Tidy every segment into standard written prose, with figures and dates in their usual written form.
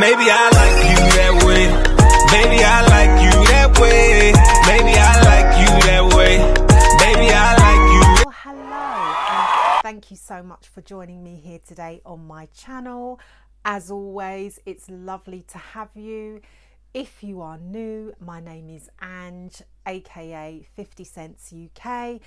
Baby, I like you that way. Baby, I like you that way. Baby, I like you that way. Baby, I like you. Well, hello, and thank you so much for joining me here today on my channel. As always, it's lovely to have you. If you are new, my name is Ange, aka 50 Cents UK.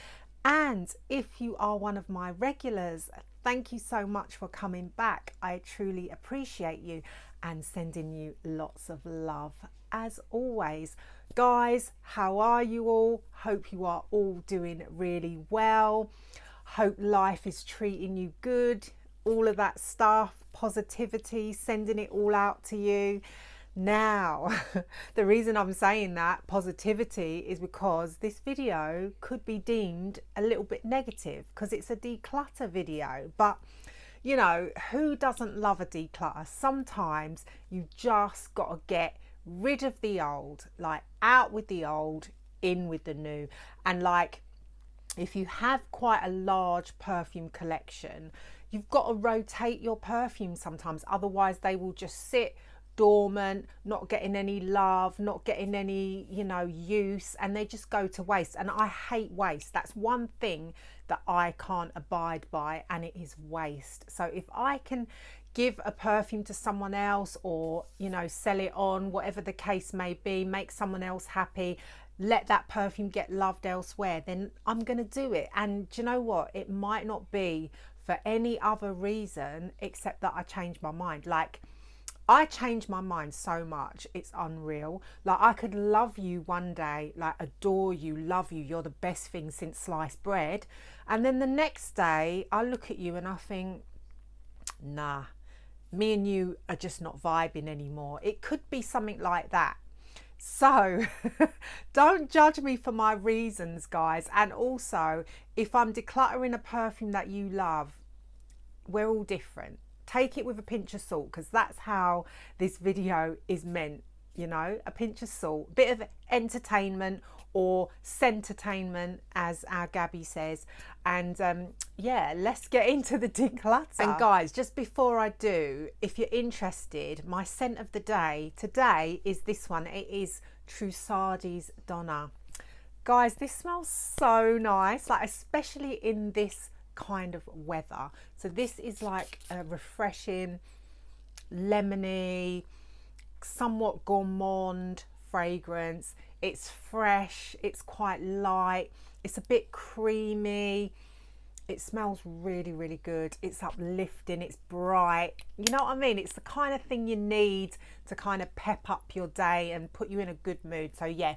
And if you are one of my regulars, thank you so much for coming back. I truly appreciate you and sending you lots of love as always. Guys, how are you all? Hope you are all doing really well. Hope life is treating you good. All of that stuff, positivity, sending it all out to you. Now, the reason I'm saying that, positivity, is because this video could be deemed a little bit negative because it's a declutter video. But, you know, who doesn't love a declutter? Sometimes you just got to get rid of the old, like out with the old, in with the new. And like, if you have quite a large perfume collection, you've got to rotate your perfumes sometimes. Otherwise, they will just sit dormant, not getting any love, not getting any, you know, use, and they just go to waste. And I hate waste. That's one thing that I can't abide by, and it is waste. So if I can give a perfume to someone else, or, you know, sell it on, whatever the case may be, make someone else happy, let that perfume get loved elsewhere, then I'm going to do it. And do you know what? It might not be for any other reason except that I changed my mind. Like, I change my mind so much, it's unreal. Like, I could love you one day, like adore you, love you, you're the best thing since sliced bread. And then the next day I look at you and I think, nah, me and you are just not vibing anymore. It could be something like that. So don't judge me for my reasons, guys. And also, if I'm decluttering a perfume that you love, we're all different. Take it with a pinch of salt, because that's how this video is meant, you know, a pinch of salt, bit of entertainment, or scentertainment, as our Gabby says. And yeah, let's get into the declutter. And guys, just before I do, if you're interested, my scent of the day today is this one. It is Trussardi Donna. Guys, this smells so nice, like especially in this kind of weather. So this is like a refreshing, lemony, somewhat gourmand fragrance. It's fresh, it's quite light, it's a bit creamy, it smells really, really good, it's uplifting, it's bright, you know what I mean? It's the kind of thing you need to kind of pep up your day and put you in a good mood. So yeah,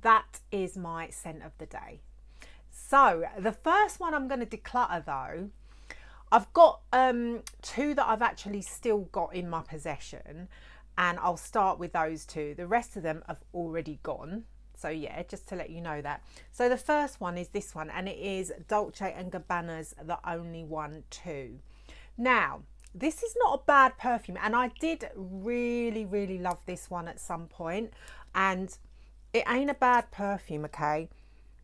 that is my scent of the day. So the first one I'm going to declutter though, I've got two that I've actually still got in my possession, and I'll start with those two. The rest of them have already gone. So yeah, just to let you know that. So the first one is this one, and it is Dolce & Gabbana's The Only One 2. Now, this is not a bad perfume, and I did really, really love this one at some point, and it ain't a bad perfume, okay?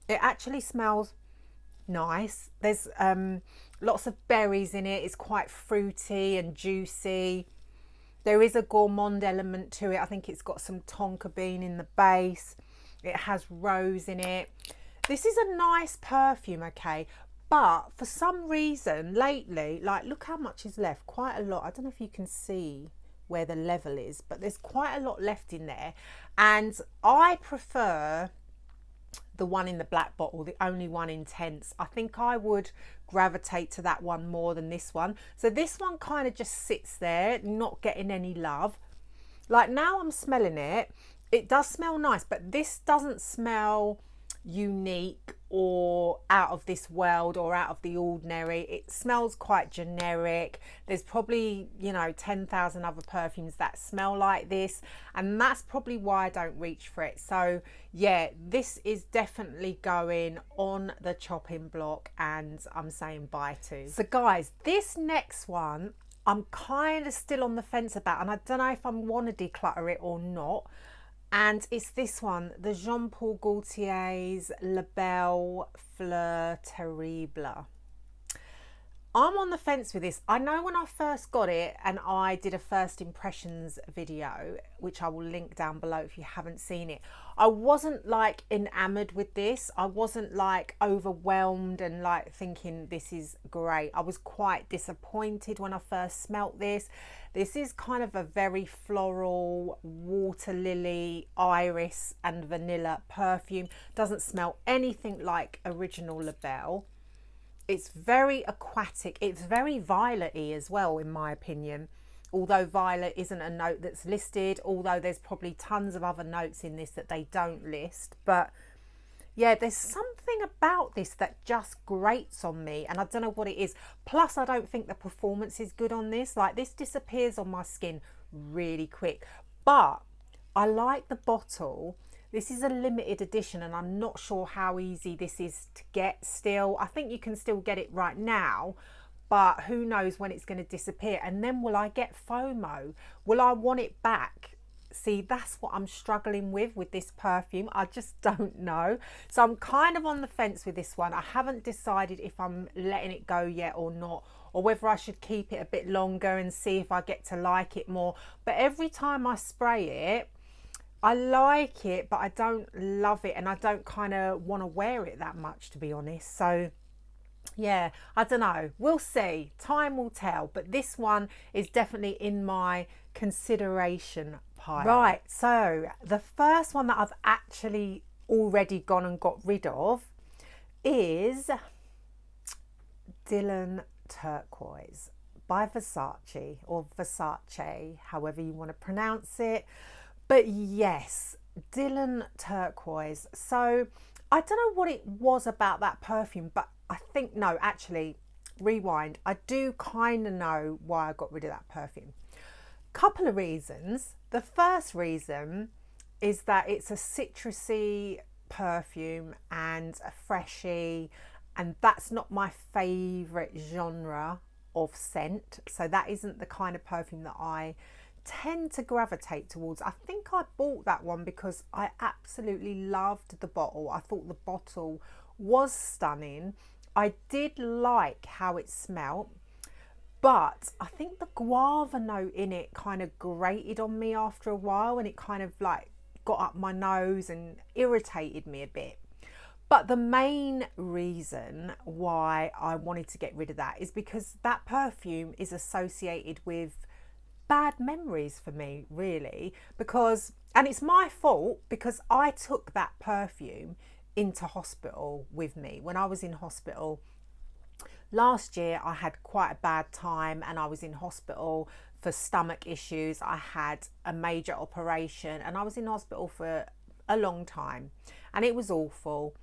It actually smells nice. There's lots of berries in it. It's quite fruity and juicy. There is a gourmand element to it. I think it's got some tonka bean in the base. It has rose in it. This is a nice perfume, okay? But for some reason lately, like, look how much is left. Quite a lot. I don't know if you can see where the level is, but there's quite a lot left in there. And I prefer the one in the black bottle, The Only One Intense. I think I would gravitate to that one more than this one. So this one kind of just sits there, not getting any love. Like, now I'm smelling it, it does smell nice, but this doesn't smell unique or out of this world or out of the ordinary. It smells quite generic. There's probably, you know, 10,000 other perfumes that smell like this, and that's probably why I don't reach for it. So yeah, this is definitely going on the chopping block, and I'm saying bye to. So guys, this next one I'm kind of still on the fence about, and I don't know if I want to declutter it or not. And it's this one, the Jean Paul Gaultier's La Belle Fleur Terrible. I'm on the fence with this. I know when I first got it and I did a first impressions video, which I will link down below if you haven't seen it, I wasn't like enamored with this. I wasn't like overwhelmed and like thinking this is great. I was quite disappointed when I first smelt this. This is kind of a very floral, water lily, iris and vanilla perfume. Doesn't smell anything like original La Belle. It's very aquatic. It's very violet-y as well, in my opinion. Although violet isn't a note that's listed, although there's probably tons of other notes in this that they don't list. But yeah, there's something about this that just grates on me, and I don't know what it is. Plus, I don't think the performance is good on this. Like, this disappears on my skin really quick. But I like the bottle. This is a limited edition and I'm not sure how easy this is to get still. I think you can still get it right now, but who knows when it's going to disappear. And then will I get FOMO? Will I want it back? See, that's what I'm struggling with this perfume. I just don't know. So I'm kind of on the fence with this one. I haven't decided if I'm letting it go yet or not, or whether I should keep it a bit longer and see if I get to like it more. But every time I spray it, I like it, but I don't love it, and I don't kind of want to wear it that much, to be honest. So yeah, I don't know. We'll see. Time will tell. But this one is definitely in my consideration pile. Right, so the first one that I've actually already gone and got rid of is Turquoise by Versace, or Versace, however you want to pronounce it. But yes, Turquoise. So I don't know what it was about that perfume, but I think, no, actually, rewind. I do kind of know why I got rid of that perfume. Couple of reasons. The first reason is that it's a citrusy perfume and a freshy, and that's not my favourite genre of scent. So that isn't the kind of perfume that I tend to gravitate towards. I think I bought that one because I absolutely loved the bottle. I thought the bottle was stunning. I did like how it smelt, but I think the guava note in it kind of grated on me after a while, and it kind of like got up my nose and irritated me a bit. But the main reason why I wanted to get rid of that is because that perfume is associated with bad memories for me, really, because, and it's my fault because I took that perfume into hospital with me. When I was in hospital last year, I had quite a bad time and I was in hospital for stomach issues. I had a major operation and I was in hospital for a long time and it was awful.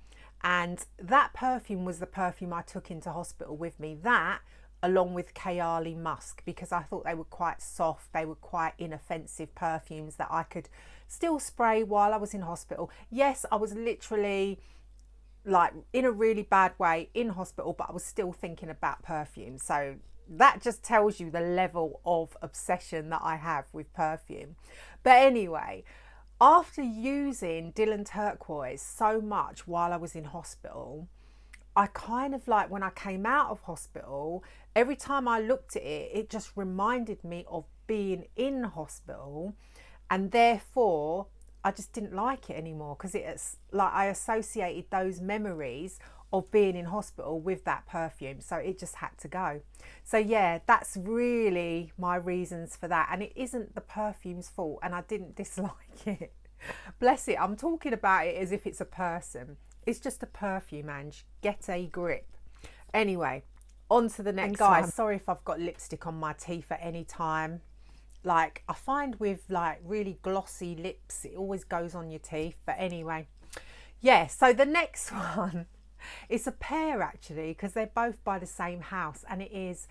And that perfume was the perfume I took into hospital with me. That, along with Kayali Musk, because I thought they were quite soft, they were quite inoffensive perfumes that I could still spray while I was in hospital. Yes, I was literally like in a really bad way in hospital, but I was still thinking about perfume. So that just tells you the level of obsession that I have with perfume. But anyway, after using Turquoise so much while I was in hospital, I kind of like, when I came out of hospital, every time I looked at it, it just reminded me of being in hospital, and therefore I just didn't like it anymore because it's like I associated those memories of being in hospital with that perfume, so it just had to go. So yeah, that's really my reasons for that, and it isn't the perfume's fault, and I didn't dislike it. Bless it, I'm talking about it as if it's a person. It's just a perfume, Ange. Get a grip. Anyway, on to the next one. Guys, sorry if I've got lipstick on my teeth at any time. Like, I find with like really glossy lips, it always goes on your teeth. But anyway, yeah, so the next one, it's a pair actually, because they're both by the same house, and it is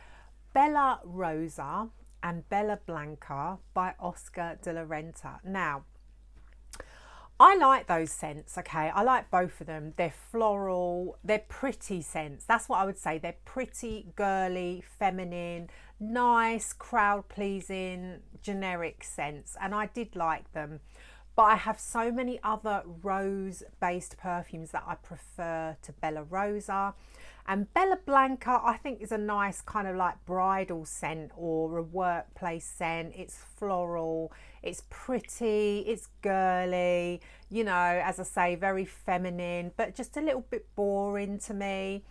Bella Rosa and Bella Blanca by Oscar de la Renta. Now, I like those scents, okay? I like both of them. They're floral, they're pretty scents. That's what I would say. They're pretty, girly, feminine, nice, crowd-pleasing, generic scents. And I did like them. But I have so many other rose based perfumes that I prefer to Bella Rosa. And Bella Blanca, I think, is a nice kind of like bridal scent or a workplace scent. It's floral, it's pretty, it's girly, you know, as I say, very feminine, but just a little bit boring to me.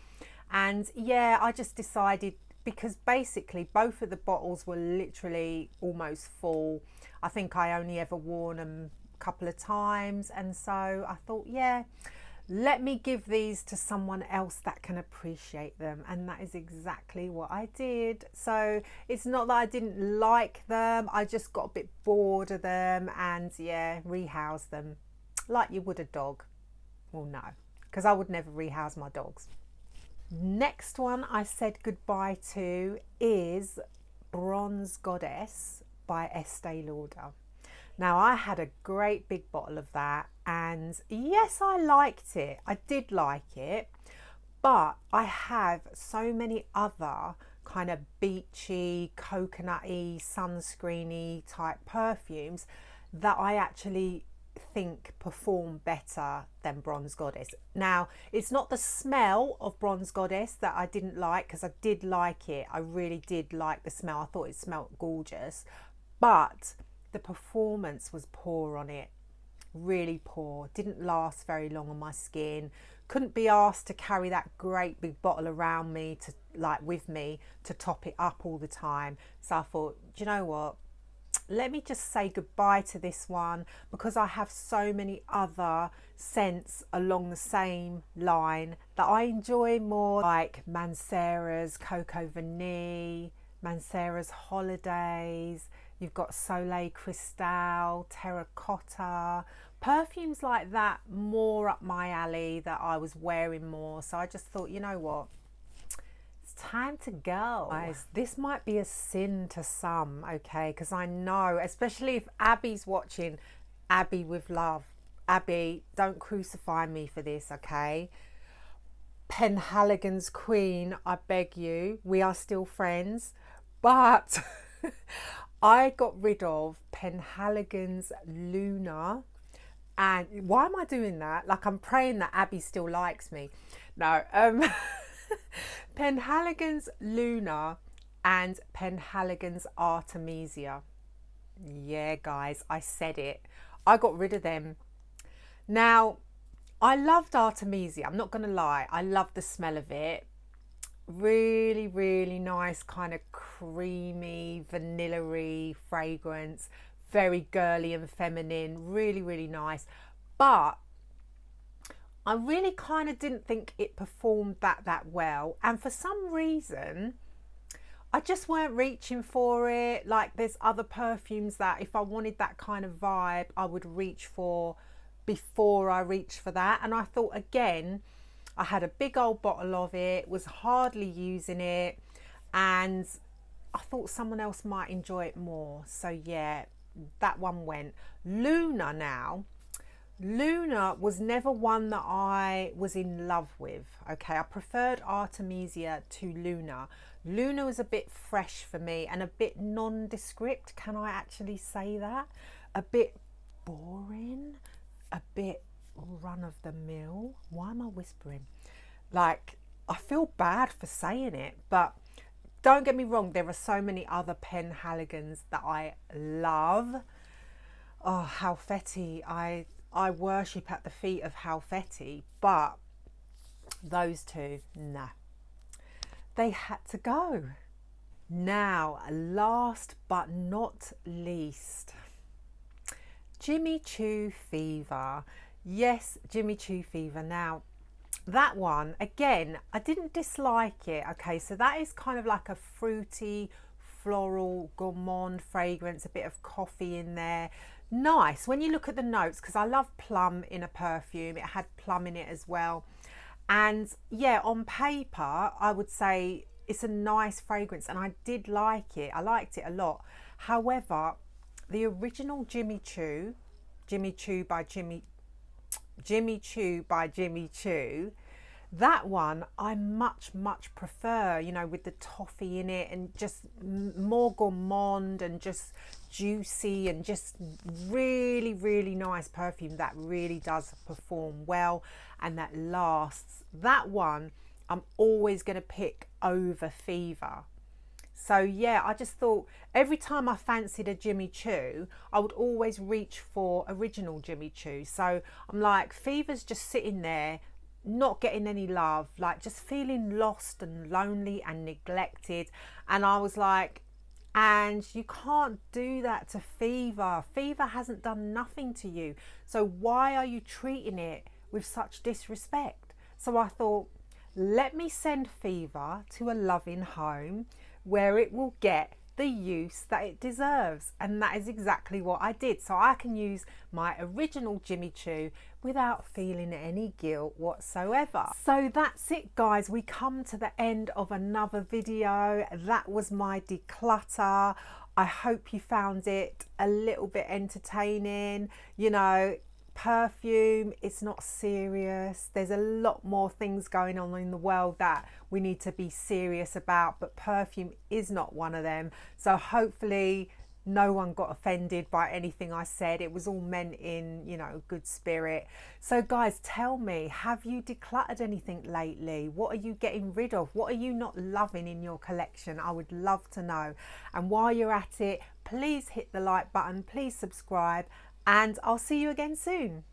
And yeah, I just decided, because basically both of the bottles were literally almost full. I think I only ever worn them a couple of times. And so I thought, yeah, let me give these to someone else that can appreciate them. And that is exactly what I did. So it's not that I didn't like them, I just got a bit bored of them, and yeah, rehoused them like you would a dog. Well, no, because I would never rehouse my dogs. Next one I said goodbye to is Bronze Goddess by Estee Lauder. Now, I had a great big bottle of that, and yes, I liked it. I did like it, but I have so many other kind of beachy, coconutty, sunscreeny type perfumes that I actually think perform better than Bronze Goddess. Now, it's not the smell of Bronze Goddess that I didn't like, because I did like it. I really did like the smell. I thought it smelled gorgeous, but the performance was poor on it, really poor. Didn't last very long on my skin. Couldn't be asked to carry that great big bottle around me to, like, with me to top it up all the time. So I thought, do you know what, let me just say goodbye to this one, because I have so many other scents along the same line that I enjoy more, like Mancera's Coco Vanille, Mancera's Holidays. You've got Soleil Cristal, Terracotta, perfumes like that, more up my alley that I was wearing more. So I just thought, you know what, it's time to go. Guys, this might be a sin to some, okay? Because I know, especially if Abby's watching, Abby with love. Abby, don't crucify me for this, okay? Penhaligon's Queen, I beg you, we are still friends. But I got rid of Penhaligon's Luna. And why am I doing that? Like, I'm praying that Abby still likes me. No, Penhaligon's Luna and Penhaligon's Artemisia. Yeah, guys, I said it. I got rid of them. Now, I loved Artemisia. I'm not going to lie. I loved the smell of it. Really, really nice, kind of creamy, vanilla-y fragrance. Very girly and feminine. Really, really nice. But I really kind of didn't think it performed that well. And for some reason, I just weren't reaching for it. Like, there's other perfumes that if I wanted that kind of vibe, I would reach for before I reached for that. And I thought, again, I had a big old bottle of it, was hardly using it, and I thought someone else might enjoy it more. So yeah, that one went. Luna now. Luna was never one that I was in love with, okay? I preferred Artemisia to Luna. Luna was a bit fresh for me and a bit nondescript. Can I actually say that? A bit boring, a bit run of the mill. Why am I whispering? Like, I feel bad for saying it, but don't get me wrong, there are so many other Penhaligons that I love. Oh, Halfeti, I worship at the feet of Halfeti, but those two, nah, they had to go. Now, last but not least, Jimmy Choo Fever. Yes, Jimmy Choo Fever. Now, that one, again, I didn't dislike it. Okay, so that is kind of like a fruity, floral, gourmand fragrance, a bit of coffee in there. Nice when you look at the notes, because I love plum in a perfume. It had plum in it as well. And yeah, on paper, I would say it's a nice fragrance, and I did like it. I liked it a lot. However, the original Jimmy Choo by Jimmy Choo, that one I much prefer, you know, with the toffee in it and just more gourmand and just juicy and just really nice perfume that really does perform well and that lasts. That one I'm always going to pick over Fever. So yeah, I just thought every time I fancied a Jimmy Choo, I would always reach for original Jimmy Choo. So I'm like, Fever's just sitting there, not getting any love, like just feeling lost and lonely and neglected. And I was like, and you can't do that to Fever. Fever hasn't done nothing to you. So why are you treating it with such disrespect? So I thought, let me send Fever to a loving home where it will get the use that it deserves. And that is exactly what I did. So I can use my original Jimmy Choo without feeling any guilt whatsoever. So that's it, guys. We come to the end of another video. That was my declutter. I hope you found it a little bit entertaining. You know, perfume, it's not serious. There's a lot more things going on in the world that we need to be serious about, but perfume is not one of them. So hopefully no one got offended by anything I said. It was all meant in, you know, good spirit. So guys, tell me, have you decluttered anything lately? What are you getting rid of? What are you not loving in your collection? I would love to know. And while you're at it, please hit the like button, please subscribe, and I'll see you again soon.